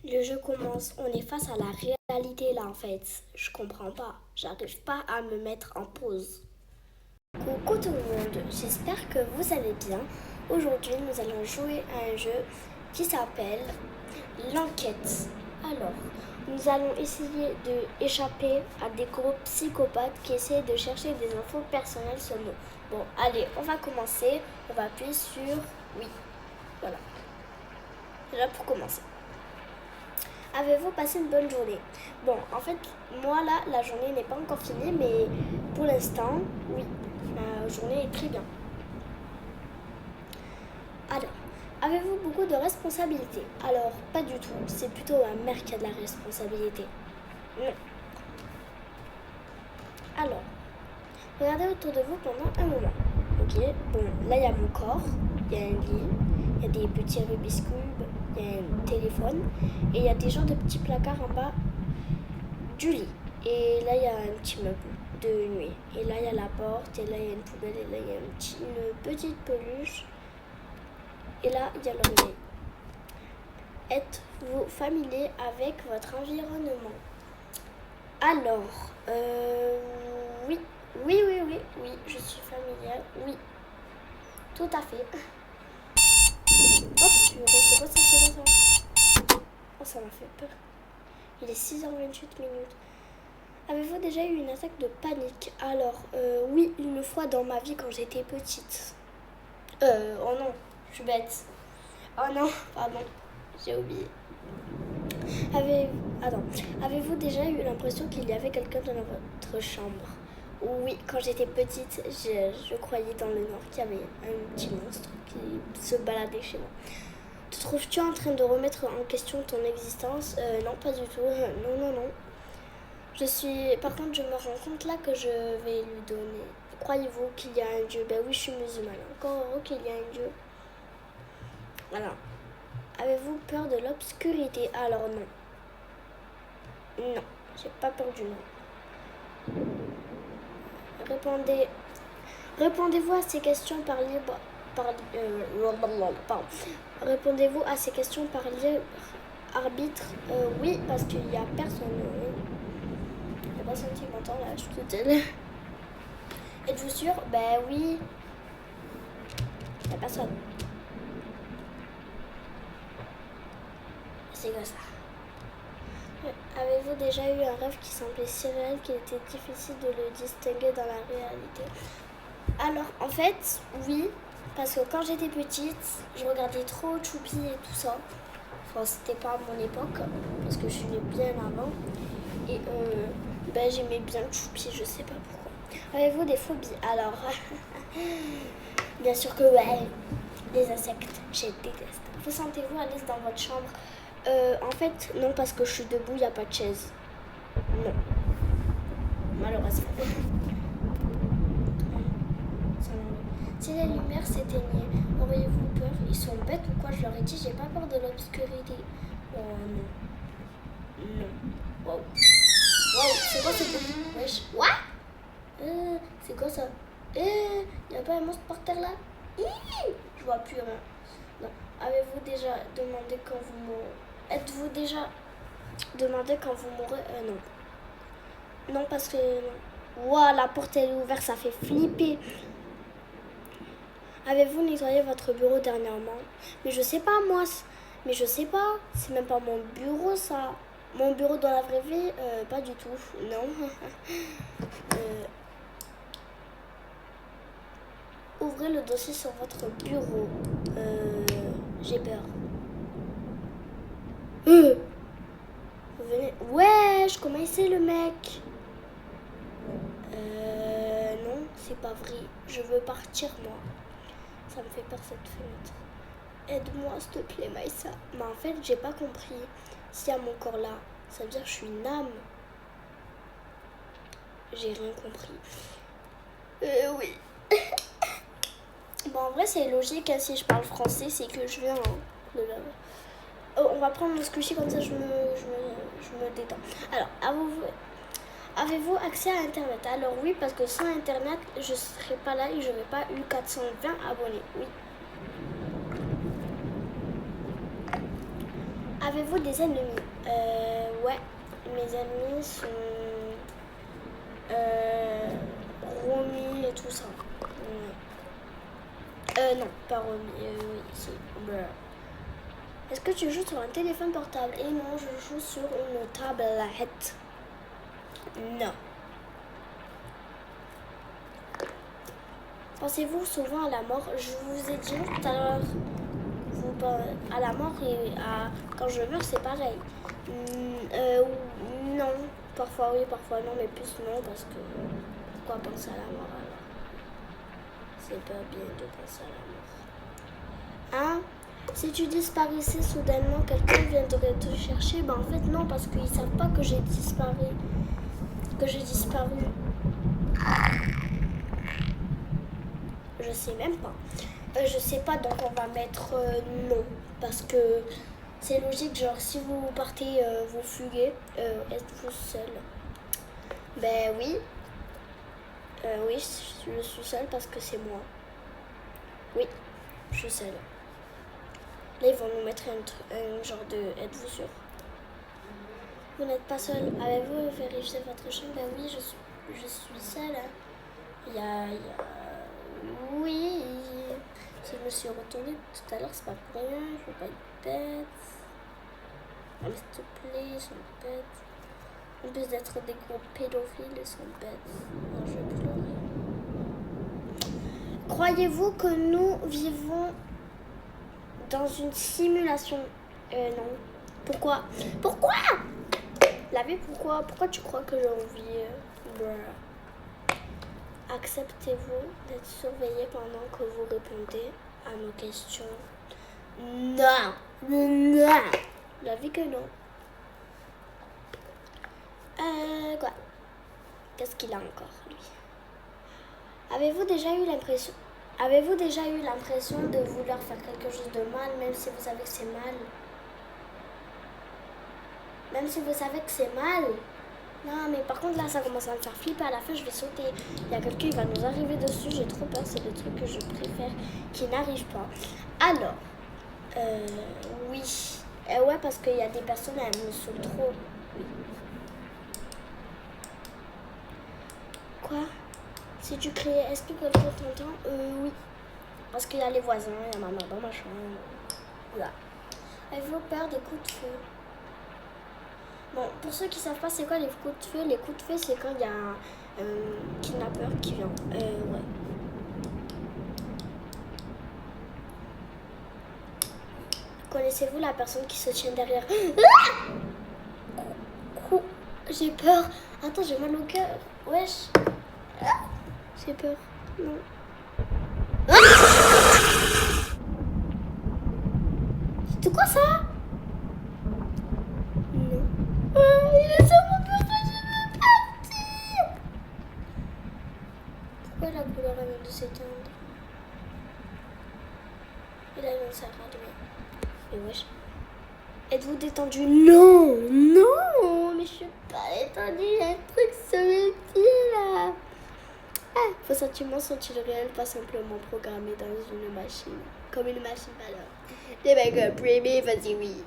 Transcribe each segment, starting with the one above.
Le jeu commence, on est face à la réalité là en fait. Je comprends pas, j'arrive pas à me mettre en pause. Coucou tout le monde, j'espère que vous allez bien. Aujourd'hui, nous allons jouer à un jeu qui s'appelle l'enquête. Alors, nous allons essayer d'échapper à des groupes psychopathes qui essaient de chercher des infos personnelles sur nous. Bon, allez, on va commencer. On va appuyer sur oui. Voilà. Déjà pour commencer. Avez-vous passé une bonne journée? Bon, en fait, moi là, la journée n'est pas encore finie, mais pour l'instant, oui, ma journée est très bien. Alors, avez-vous beaucoup de responsabilités? Alors, pas du tout, c'est plutôt ma mère qui a de la responsabilité. Non. Alors, regardez autour de vous pendant un moment. Ok, bon, là il y a mon corps, il y a un lit, il y a des petits Rubik's Cube, il y a un téléphone et il y a des genres de petits placards en bas du lit. Et là il y a un petit meuble de nuit. Et là il y a la porte, et là il y a une poubelle, et là il y a une petite peluche. Et là il y a le réveil. Êtes-vous familier avec votre environnement? Alors, oui. Oui, je suis familière, oui. Tout à fait. Hop, c'est quoi ça? Oh, ça m'a fait peur. Il est 6h28 minutes. Avez-vous déjà eu une attaque de panique? Alors, oui, une fois dans ma vie quand j'étais petite. Oh non, je suis bête. Oh non, pardon, j'ai oublié. Avez-vous déjà eu l'impression qu'il y avait quelqu'un dans votre chambre? Oui, quand j'étais petite, je croyais dans le noir qu'il y avait un petit monstre qui se baladait chez moi. Te trouves-tu en train de remettre en question ton existence? Non, pas du tout. Non. Par contre, je me rends compte là que je vais lui donner. Croyez-vous qu'il y a un Dieu? Ben oui, je suis musulmane. Encore heureux qu'il y a un Dieu. Voilà. Avez-vous peur de l'obscurité? Alors non. Non, j'ai pas peur du noir. Répondez-vous à ces questions par libre. Répondez-vous à ces questions par libre arbitre? Oui, parce qu'il n'y a personne. Il n'y a personne qui m'entend là, je suis toute seule. Êtes-vous sûr? Ben oui. Il n'y a personne. C'est comme ça. Avez-vous déjà eu un rêve qui semblait si réel qu'il était difficile de le distinguer dans la réalité? Alors, en fait, oui, parce que quand j'étais petite, je regardais trop Choupi et tout ça. Enfin, c'était pas à mon époque, parce que je suis née bien avant. Et j'aimais bien Choupi, je sais pas pourquoi. Avez-vous des phobies? Alors, bien sûr que ouais, les insectes, je déteste. Vous sentez-vous à l'aise dans votre chambre? En fait, non, parce que je suis debout, il n'y a pas de chaise. Non. Malheureusement. Si les lumières s'éteignaient, auriez-vous peur? Ils sont bêtes ou quoi? Je leur ai dit, j'ai pas peur de l'obscurité. Oh non. Non. Wow. C'est quoi ce bruit? Wesh. What? C'est quoi ça? Y a pas un monstre par terre là? Je vois plus rien. Non. Avez-vous déjà demandé quand vous mourrez? Êtes-vous déjà demandé quand vous mourrez? Non. Non, parce que. Waouh, la porte elle est ouverte, ça fait flipper. Avez-vous nettoyé votre bureau dernièrement? Mais je sais pas, moi. Mais je sais pas. C'est même pas mon bureau, ça. Mon bureau dans la vraie vie? Pas du tout. Non. Ouvrez le dossier sur votre bureau. J'ai peur. Vous venez. Wesh, comment il sait le mec? Non, c'est pas vrai. Je veux partir, moi. Ça me fait peur cette fenêtre. Aide-moi, s'il te plaît, Maïssa. Mais en fait, j'ai pas compris. S'il y a mon corps là, ça veut dire que je suis une âme. J'ai rien compris. Oui. Bon, en vrai, c'est logique. Hein, si je parle français, c'est que je viens de là. On va prendre mon squishy comme ça, je me détends. Alors, avez-vous accès à Internet? Alors oui, parce que sans Internet, je ne serais pas là et je n'aurais pas eu 420 abonnés. Oui. Avez-vous des ennemis? Ouais, mes ennemis sont Romy et tout ça. Ouais. Non, pas Romy. Oui, si. Est-ce que tu joues sur un téléphone portable? Et non, je joue sur une tablette. Non. Pensez-vous souvent à la mort? Je vous ai dit tout à l'heure, à la mort et quand je meurs, c'est pareil. Non, parfois oui, parfois non, mais plus non, parce que pourquoi penser à la mort alors? C'est pas bien de penser à la mort. Hein? Si tu disparaissais soudainement, quelqu'un viendrait te chercher? Ben en fait non, parce qu'ils savent pas que j'ai disparu. Je sais même pas. Je sais pas, donc on va mettre non. Parce que c'est logique, genre si vous partez, vous fuguez, êtes-vous seul? Ben oui. Oui, je suis seule parce que c'est moi. Oui, je suis seule. Là, ils vont nous mettre un genre de... Êtes-vous sûr? Vous n'êtes pas seul. Avez-vous vérifié votre chambre? Ben oui, je suis seule. Hein. Il y a... Oui, si je me suis retournée tout à l'heure, c'est pas pour rien. Je veux pas être bête. Ah, mais s'il te plaît, ils sont bêtes. En plus d'être des gros pédophiles, ils sont bêtes. Non, je vais pleurer. Croyez-vous que nous vivons dans une simulation? Non. Pourquoi? Pourquoi? La vie, pourquoi? Pourquoi tu crois que j'en vis? Acceptez-vous d'être surveillé pendant que vous répondez à nos questions? Non. Non. La vie que non. Quoi? Qu'est-ce qu'il a encore, lui? Avez-vous déjà eu l'impression de vouloir faire quelque chose de mal, même si vous savez que c'est mal? Même si vous savez que c'est mal? Non, mais par contre, là, ça commence à me faire flipper. À la fin, je vais sauter. Il y a quelqu'un qui va nous arriver dessus. J'ai trop peur. C'est le truc que je préfère qui n'arrive pas. Alors, oui. Ouais, parce qu'il y a des personnes, elles me sauvent trop. Oui. Quoi? Si tu cries, est-ce que quelqu'un t'entend? Oui. Parce qu'il y a les voisins, il y a ma maman dans ma chambre. Voilà. Avez-vous peur des coups de feu? Bon, pour ceux qui ne savent pas c'est quoi les coups de feu, c'est quand il y a un kidnappeur qui vient. Ouais. Connaissez-vous la personne qui se tient derrière? J'ai peur. Attends, j'ai mal au cœur. Wesh. J'ai peur. Non. C'était quoi ça? Non. Il est sur mon personnage, je veux partir. Pourquoi la couleur vient de s'éteindre? Il a une salle à lui. Mais wesh. Êtes-vous détendu? Non. Non. Mais je suis pas détendue. Il y a un truc sur mes pieds là. Ah, vos sentiments sont-ils réels, pas simplement programmés dans une machine? Comme une machine alors. Les mecs compris, vas-y oui.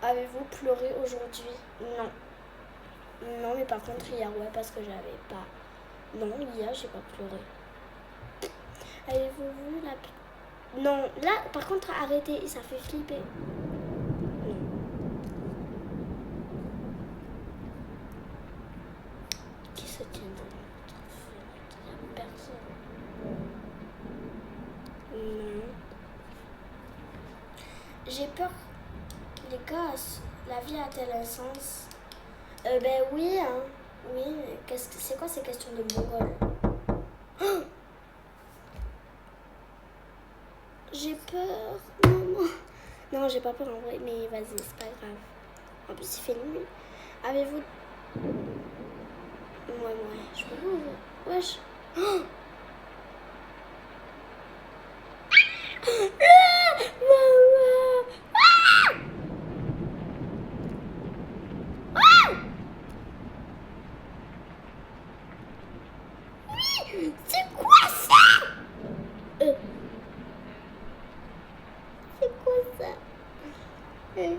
Avez-vous pleuré aujourd'hui? Non. Non, mais par contre hier, ouais, parce que j'avais pas. Non, hier, j'ai pas pleuré. Avez-vous vu la... Non, là, par contre, arrêtez, ça fait flipper. Non. Qui se tient dans notre fenêtre? Il n'y a personne. Non. J'ai peur. Les gosses, la vie a-t-elle un sens? Ben oui, hein. Oui, mais c'est quoi ces questions de Mongol? Oh, j'ai peur. Non. Non, j'ai pas peur en vrai, mais vas-y, c'est pas grave. En plus, il fait nuit. Avez-vous... Ouais, je peux pas. Wesh. Oh. C'est quoi ça? C'est quoi Et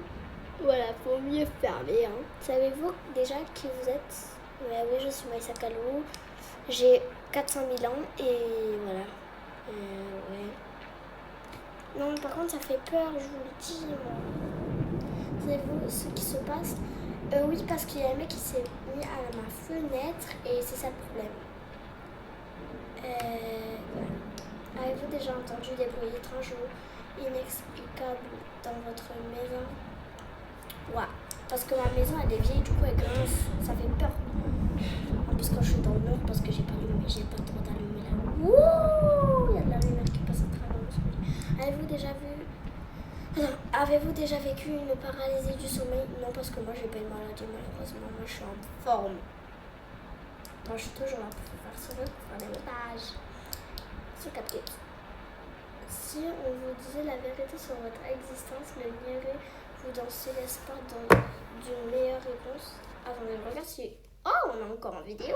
voilà, faut mieux fermer. Hein. Savez-vous déjà qui vous êtes? Oui, je suis Maïssa Kalou. J'ai 400 000 ans et voilà. Ouais. Non, par contre, ça fait peur, je vous le dis. Savez-vous ce qui se passe? Oui, parce qu'il y a un mec qui s'est mis à ma fenêtre et c'est ça le problème. Voilà. Avez-vous déjà entendu des bruits étranges ou inexplicables dans votre maison? Ouais, parce que ma maison elle est vieille, du coup elle grince, ça fait peur. En plus quand je suis dans le noir, parce que j'ai pas trop d'allumé là. Wouh, il y a de la lumière qui passe à travers le sommeil. Avez-vous déjà vécu une paralysie du sommeil? Non, parce que moi j'ai pas une maladie malheureusement, moi je suis en forme. Moi je suis toujours là pour faire sourire, pour faire des montages. Sur 4 clips. Si on vous disait la vérité sur votre existence, le nierez-vous danser l'espoir d'une meilleure réponse? Attendez, je regarde si... Oh, on est encore en vidéo.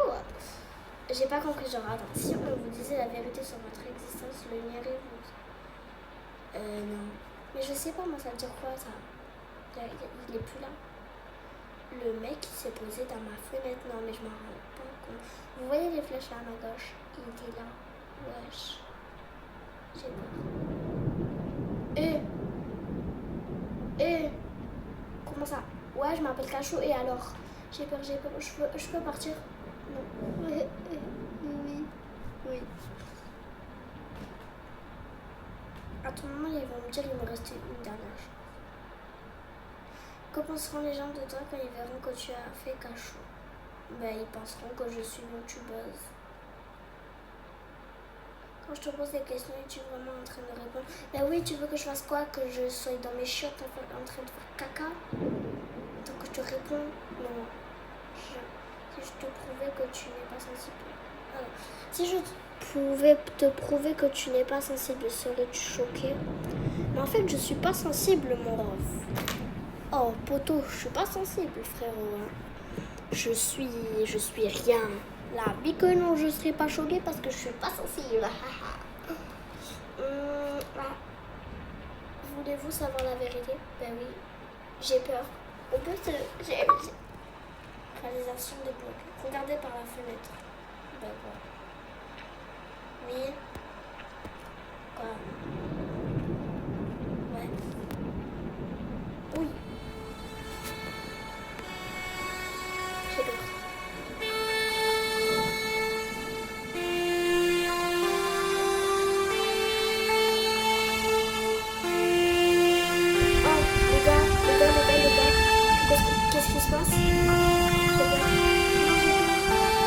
J'ai pas compris, genre, attends. Si on vous disait la vérité sur votre existence, le nierez-vous? Non. Mais je sais pas, moi, ça veut dire quoi, ça? Il est plus là. Le mec, il s'est posé dans ma fenêtre. Non, mais je m'en rends pas compte. Vous voyez les flèches là à ma gauche? Il était là. Wesh. J'ai peur. Comment ça? Ouais, je m'appelle Cachou et alors? J'ai peur. Je peux partir? Non. Oui. Oui. À tout moment, ils vont me dire qu'il me restait une dernière chose. Que penseront les gens de toi quand ils verront que tu as fait Cachou? Ben, ils penseront que je suis une youtubeuse. Quand je te pose des questions, es-tu vraiment en train de répondre? Ben oui, tu veux que je fasse quoi? Que je sois dans mes chiottes en train de faire caca? Donc je te réponds non. Si je te prouvais que tu n'es pas sensible. Alors, si je pouvais te prouver que tu n'es pas sensible, serais-tu choqué? Mais en fait, je suis pas sensible, mon ref. Oh, poteau, je suis pas sensible, frérot. Hein. Je suis rien. Là, bien que non, je serais pas choquée parce que je suis pas sensible. Voulez-vous savoir la vérité? Ben oui, j'ai peur. On peut se... Réalisation des blocs. Regardez par la fenêtre. D'accord. Oui. Quoi? Ouais. Oui. J'ai peur. Oh, les gars. Qu'est-ce qui se passe? J'ai peur. Non, j'ai peur.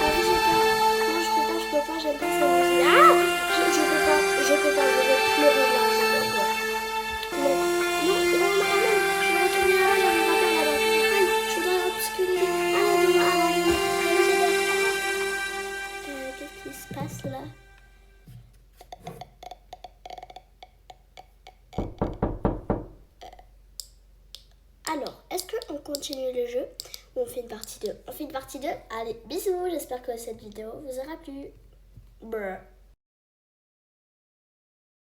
Ah oui, j'ai peur. Non, je peux pas, j'aime pas cette musique. Ah! Je peux pas, je vais pleurer là, j'ai peur. Non, quand même, je vais retourner là-bas, j'arriverai pas là-bas. Aïe, je dois obscurer. Qu'est-ce qui se passe là? Alors, est-ce qu'on continue le jeu ou on fait une partie 2? On fait une partie 2. Allez, bisous, j'espère que cette vidéo vous aura plu. Brr.